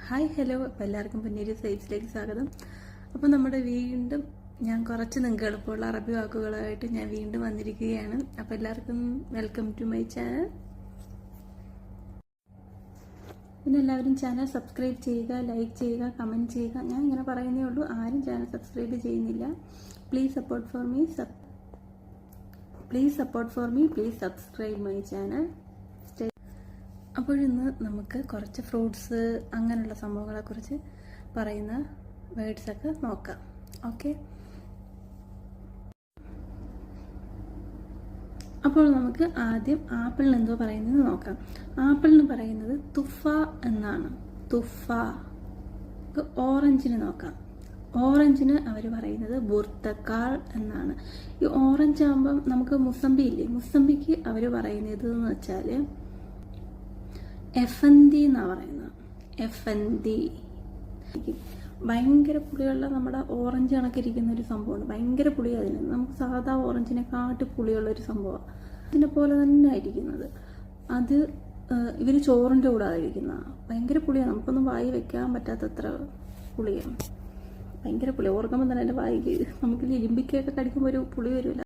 Hi hello, അപ്പോൾ എല്ലാവർക്കും പൊന്നേരി സൈറ്റ്സിലേക്ക് സ്വാഗതം. അപ്പോൾ നമ്മുടെ വീണ്ടും ഞാൻ കുറച്ച് നിങ്ങൾക്ക് എളുപ്പമുള്ള അറബി വാക്കുകളായിട്ട് ഞാൻ വീണ്ടും വന്നിരിക്കുകയാണ്. അപ്പോൾ എല്ലാവർക്കും വെൽക്കം ടു മൈ ചാനൽ. പിന്നെ എല്ലാവരും ചാനൽ സബ്സ്ക്രൈബ് ചെയ്യുക, ലൈക്ക് ചെയ്യുക, കമൻറ്റ് ചെയ്യുക. ഞാൻ ഇങ്ങനെ പറയുന്നേ ഉള്ളൂ, ആരും ചാനൽ സബ്സ്ക്രൈബ് ചെയ്യുന്നില്ല. Please support for me, please subscribe my channel. അപ്പോഴിന്ന് നമുക്ക് കുറച്ച് ഫ്രൂട്ട്സ് അങ്ങനെയുള്ള സംഭവങ്ങളെക്കുറിച്ച് പറയുന്ന വേർഡ്സൊക്കെ നോക്കാം. ഓക്കെ, അപ്പോൾ നമുക്ക് ആദ്യം ആപ്പിളിന് എന്തോ പറയുന്നത് നോക്കാം. ആപ്പിളിന് പറയുന്നത് തുഫ എന്നാണ്. തുഫ. ഓറഞ്ചിന് നോക്കാം. ഓറഞ്ചിന് അവർ പറയുന്നത് ബുർത്തക്കാൾ എന്നാണ്. ഈ ഓറഞ്ച് ആകുമ്പം നമുക്ക് മുസംബി ഇല്ലേ, മുസംബിക്ക് അവർ പറയുന്നത് എന്ന് വെച്ചാൽ എഫന്തി എന്നാ പറയുന്നത്. എഫന്തി ഭയങ്കര പുളിയുള്ള നമ്മുടെ ഓറഞ്ച് കണക്കിരിക്കുന്ന ഒരു സംഭവമാണ്. ഭയങ്കര പുളി അതിന്. നമുക്ക് സാധാ ഓറഞ്ചിനെ കാട്ടി പുളിയുള്ള ഒരു സംഭവമാണ്. അതിനെ പോലെ തന്നെ ആയിരിക്കുന്നത്. അത് ഇവർ ചോറിൻ്റെ കൂടെ കഴിക്കുന്ന ഭയങ്കര പുളിയാണ്. നമുക്കൊന്നും വായി വെക്കാൻ പറ്റാത്തത്ര പുളിയാണ്. ഭയങ്കര പുളി. ഓർക്കുമ്പോൾ തന്നെ എൻ്റെ വായിക്ക് നമുക്ക് ലിംബിക്കൊക്കെ കടിക്കുമ്പോൾ ഒരു പുളി വരില്ല.